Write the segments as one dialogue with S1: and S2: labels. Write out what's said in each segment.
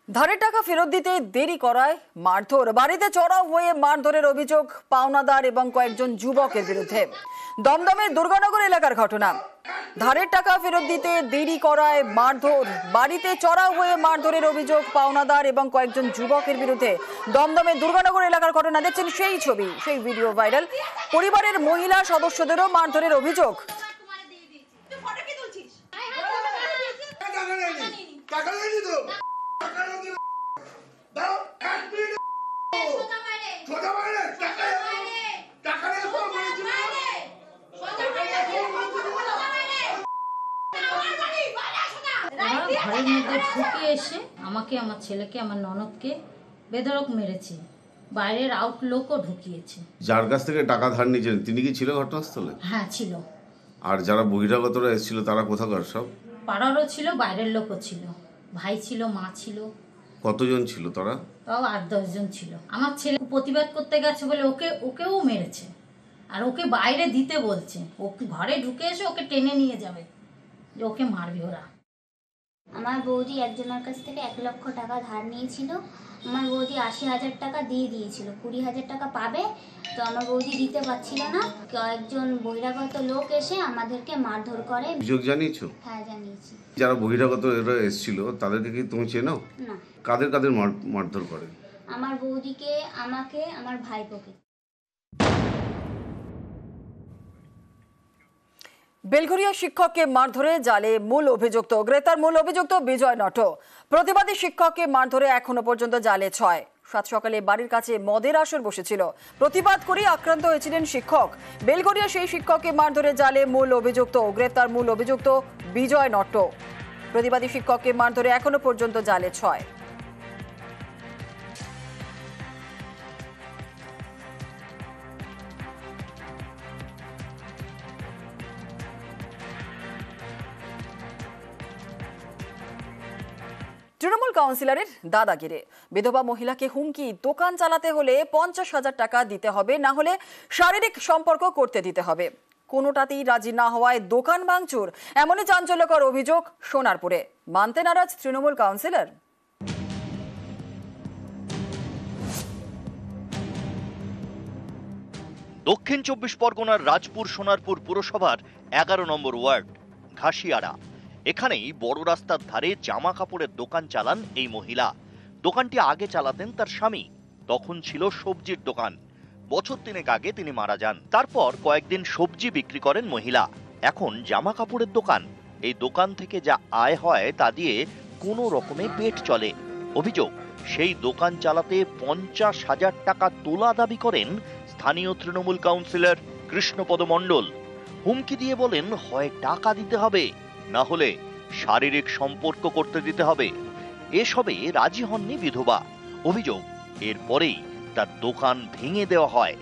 S1: ধারের টাকা ফেরত দিতে দেরি করায় মারধর, বাড়িতে চড়াও হয়ে মারধরের অভিযোগ পাওনাদার এবং কয়েকজন যুবকের বিরুদ্ধে। দমদমের দুর্গানগর এলাকার ঘটনা। ধারের টাকা ফেরত দিতে দেরি করায় মারধর, বাড়িতে চড়াও হয়ে মারধরের অভিযোগ পাওনাদার এবং কয়েকজন যুবকের বিরুদ্ধে। দমদমের দুর্গানগর এলাকার ঘটনা দেখছেন, সেই ছবি, সেই ভিডিও ভাইরাল। পরিবারের মহিলা সদস্যদেরও মারধরের অভিযোগ।
S2: ঘরের মধ্যে ঢুকে এসে আমাকে, আমার ছেলেকে, আমার ননদকে বেধড়ক মেরেছে। বাইরের আউটলুকও ঢুকিয়েছে।
S3: যার কাছ থেকে টাকা ধার নিয়েছেন তিনি কি ছিল ঘটনাস্থলে?
S2: হ্যাঁ ছিল।
S3: আর যারা বহিরাগতরা এসেছিল তারা কোথাকার সব?
S2: পাড়ারও ছিল, বাইরের লোকও ছিল, ভাই ছিল, মা ছিল।
S3: কতজন ছিল তারা?
S2: তাও 8-10 জন ছিল। আমার ছেলে প্রতিবাদ করতে গেছে বলে ওকেও মেরেছে, আর ওকে বাইরে দিতে বলছে। ওকে ঘরে ঢুকে এসে ওকে টেনে নিয়ে যাবে, যে ওকে মারবে ওরা।
S4: আমার বৌদি একজনের কাছ থেকে 1 লক্ষ টাকা ধার নিয়েছিল। আমার বৌদি 80,000 টাকা দিয়ে দিয়েছিল, 20,000 টাকা পাবে। তো আমার বৌদি দিতে পারছিল না। কয়েকজন বহিরাগত লোক এসে আমাদেরকে মারধর করে।
S3: অভিযোগ জানিয়েছো?
S4: হ্যাঁ জানিয়েছি।
S3: যারা বহিরাগত এরা এসেছিল তাদেরকে কি তুমি চেনো?
S4: না।
S3: কাদের কাদের মারধর করে?
S4: আমার বৌদিকে, আমাকে, আমার ভাইপোকে।
S1: বেলঘরিয়া শিক্ষককে মারধরে জালে মূল অভিযুক্ত গ্রেপ্তার। মূল অভিযুক্ত বিজয় নট। প্রতিবাদী শিক্ষককে মারধরে এখনো পর্যন্ত জালে 6। সাত সকালে বাড়ির কাছে মদের আসর বসেছিল, প্রতিবাদ করে আক্রান্ত হয়েছিলেন শিক্ষক। বেলঘরিয়া সেই শিক্ষককে মারধরে জালে মূল অভিযুক্ত গ্রেপ্তার। মূল অভিযুক্ত বিজয় নট। প্রতিবাদী শিক্ষককে মারধরে এখনো পর্যন্ত জালে 6। তৃণমূল কাউন্সিলরের দাদাগিরি। বিধবা মহিলাকে হুমকি, দোকান চালাতে হলে 50,000 টাকা দিতে হবে, না হলে শারীরিক সম্পর্ক করতে দিতে হবে। কোনোটাতেই রাজি না হওয়ায় দোকান ভাঙচুর। এমনই চাঞ্চল্যকর অভিযোগ সোনারপুরে। মানতে নারাজ তৃণমূল কাউন্সিলর।
S5: দক্ষিণ 24 পরগনার রাজপুর সোনারপুর পুরসভার 11 নম্বর ওয়ার্ড ঘাসিয়াড়া। এখানেই বড় রাস্তার ধারে জামা কাপড়ের দোকান চালান এই মহিলা। দোকানটি আগে চালাতেন তার স্বামী, তখন ছিল সবজির দোকান। বছর 3 আগে তিনি মারা যান। তারপর কয়েকদিন সবজি বিক্রি করেন মহিলা। এখন জামা কাপড়ের দোকান। এই দোকান থেকে যা আয় হয় তা দিয়ে কোনো রকমে পেট চলে। অভিযোগ, সেই দোকান চালাতে 50,000 টাকা তোলা দাবি করেন স্থানীয় তৃণমূল কাউন্সিলর কৃষ্ণপদ মণ্ডল। হুমকি দিয়ে বলেন, হয় টাকা দিতে হবে, না হলে শারীরিক সম্পর্ক করতে দিতে হবে। এসবে রাজি হননি বিধবা। অভিযোগ, এরপরেই তার দোকান ভেঙে দেওয়া হয়।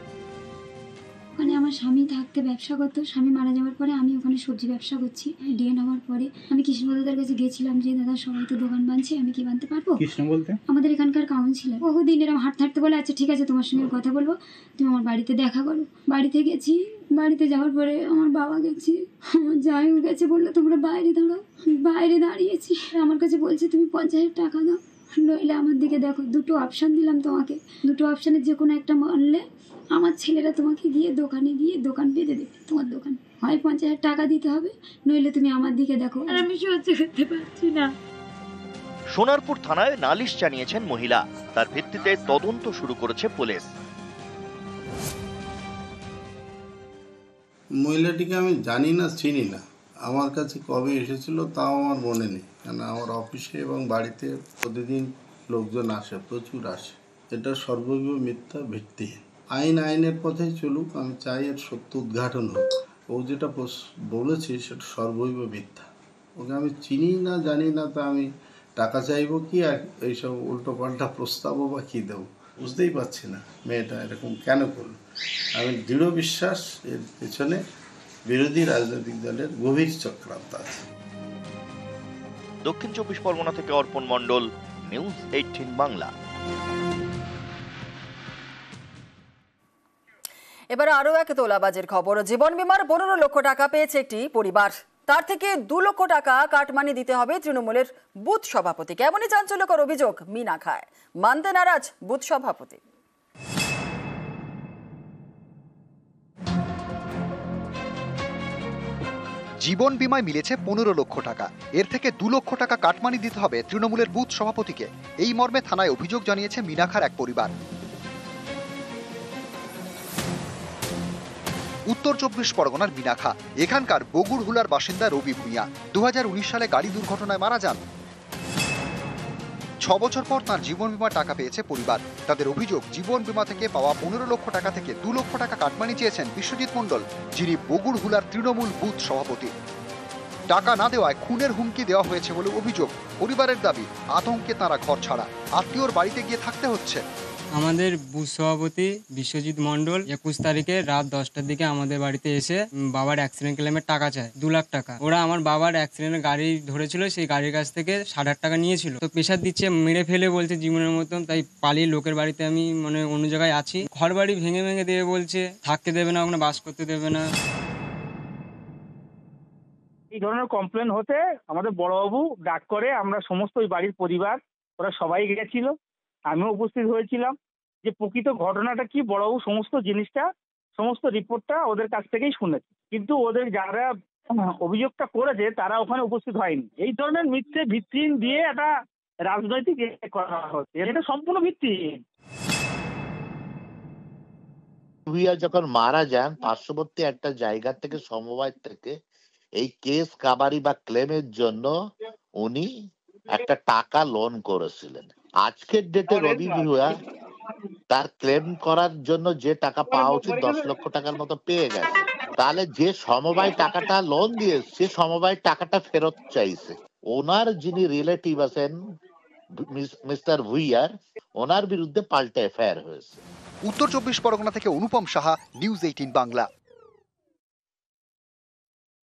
S6: ওখানে আমার স্বামী থাকতে ব্যবসা করতো। স্বামী মারা যাওয়ার পরে আমি ওখানে সবজি ব্যবসা করছি। ডিএন হওয়ার পরে আমি কৃষ্ণপদার কাছে গেছিলাম যে দাদা সবাই তো দোকান বানছে, আমি কি বানতে পারবো? কৃষ্ণ বলতে আমাদের এখানকার কাউন্সিলর। বহুদিন এরকম হাঁটতে বলে, আচ্ছা ঠিক আছে তোমার সঙ্গে কথা বলবো, তুমি আমার বাড়িতে দেখা করো। বাড়িতে গেছি, বাড়িতে যাওয়ার পরে আমার বাবা গেছে, আমার জামাইও গেছে, বললো তোমরা বাইরে দাঁড়াও। বাইরে দাঁড়িয়েছি, আমার কাছে বলছে তুমি 50,000 টাকা দাও, নইলে আমার দিকে দেখো। 2টো অপশান দিলাম তোমাকে, 2টো অপশানের যে কোনো একটা মানলে আমার ছেলেরা তোমাকে গিয়ে দোকানে গিয়ে দোকান বেঁধে দেবে। তোমার দোকান হয় 50,000 টাকা দিতে হবে, নইলে তুমি আমার দিকে দেখো। আর আমি সহ্য করতে পারছি না।
S5: সোনারপুর থানায় নালিশ জানিয়েছেন মহিলা। তার ভিত্তিতে তদন্ত শুরু করেছে পুলিশ।
S7: মহিলাটিকে আমি জানি না, চিনি না। আমার কাছে কবে এসেছিল তাও আমার মনে নেই, কারণ আমার অফিসে এবং বাড়িতে প্রতিদিন লোকজন আসে, প্রচুর আসে। এটা সর্বৈব মিথ্যা, ভিত্তিহীন। আইনের পথে চলুক, আমি চাই এর সত্য উদ্ঘাটন হোক। ও যেটা বলেছে সেটা সর্বৈব মিথ্যা। ওকে আমি চিনি না, জানি না, তা আমি টাকা চাইবো কি আর এইসব উল্টো পাল্টা প্রস্তাবও বা কী দেবো বুঝতেই পারছি না। মেয়েটা এরকম কেন করলো? আমি দৃঢ় বিশ্বাস এর পেছনে বিরোধী রাজনৈতিক দলের গভীর চক্রান্ত আছে।
S5: দক্ষিণ 24 পরগনা থেকে অর্পণ মণ্ডল, নিউজ 18 বাংলা।
S1: এবার আরো এক তোলাবাজির খবর। জীবন বীমার 15 লক্ষ টাকা পেয়েছে একটি পরিবার। তার থেকে 2 লক্ষ টাকা কাটমানি দিতে হবে তৃণমূলের বুথ সভাপতিকে। এমনই চাঞ্চল্যকর অভিযোগ মিনাখায়। মানতে নারাজ বুথ সভাপতি।
S8: জীবন বীমায় মিলেছে 15 লক্ষ টাকা, এর থেকে 2 লক্ষ টাকা কাটমানি দিতে হবে তৃণমূলের বুথ সভাপতিকে। এই মর্মে থানায় অভিযোগ জানিয়েছে মিনাখার এক পরিবার। উত্তর 24 পরগনার মিনাখা, এখানকার বগুড়হুলার বাসিন্দা রবি ভূঁইয়া 2019 সালে গাড়ি দুর্ঘটনায় মারা যান। 6 বছর পর তাঁর জীবন বীমা টাকা পেয়েছে পরিবার। তাদের অভিযোগ, জীবন বীমা থেকে পাওয়া 15 লক্ষ টাকা থেকে 2 লক্ষ টাকা কাটমানি চেয়েছেন বিশ্বজিৎ মণ্ডল, যিনি বগুড়হুলার তৃণমূল বুথ সভাপতি। টাকা না দেওয়ায় খুনের হুমকি দেওয়া হয়েছে বলে অভিযোগ। পরিবারের দাবি, আতঙ্কে তারা ঘর ছাড়া, আত্মীয়র বাড়িতে গিয়ে থাকতে হচ্ছে।
S9: আমাদের বুথ সভাপতি বিশ্বজিৎ মণ্ডল 21 তারিখে রাত 10টার দিকে আমাদের বাড়িতে এসে বাবার অ্যাক্সিডেন্ট ক্লেমের টাকা চায়, 2 লাখ টাকা। ওরা আমার বাবার অ্যাক্সিডেন্টের গাড়ি ধরেছিল, সেই গাড়ির কাছ থেকে 8,500 টাকা নিয়েছিল। তো প্রেশার দিচ্ছে, মেরে ফেলে বলছে জীবনের মতন। তাই পালিয়ে লোকের বাড়িতে আমি অন্য জায়গায় আছি। ঘর বাড়ি ভেঙে ভেঙে দেবে বলছে, থাকতে দেবে না, ওখানে বাস করতে দেবে না।
S10: এই ধরনের কমপ্লেন হতে আমাদের বড়বাবু ডাক করে, আমরা সমস্ত ওই বাড়ির পরিবার ওরা সবাই গেছিল, আমিও উপস্থিত হয়েছিলাম। যে প্রকৃত ঘটনাটা কি, বড়বাবু সমস্ত জিনিসটা, সমস্ত রিপোর্টটা ওদের কাছ থেকেই শুনেছে। কিন্তু ওদের যারা অভিযোগটা করেছে তারা ওখানে উপস্থিত হয়নি। এই ধরনের মিথ্যে ভিত্তিহীন দিয়ে একটা রাজনৈতিক করা হচ্ছে, এটা সম্পূর্ণ ভিত্তিহীন।
S11: ভূঁইয়া যখন মারা যান, পার্শ্ববর্তী একটা জায়গা থেকে সমবায় থেকে এই কেস কাবারি বা ক্লেমের জন্য উনি একটা টাকা লোন করেছিলেন। আজকের ডেটে রবি ভূঁইয়া তার ক্লেম করার জন্য যে টাকা পাওয়া উচিত 10 লক্ষ টাকার মতো পেয়ে গেছে। তাহলে যে সমবায় টাকাটা লোন দিয়ে সে সমবায় টাকাটা ফেরত চাইছে। ওনার যিনি রিলেটিভ আছেন মিস্টার ভূঁইয়ার, ওনার বিরুদ্ধে পাল্টা এফআইআর হয়েছে।
S8: উত্তর 24 পরগনা থেকে অনুপম সাহা, নিউজ 18 বাংলা।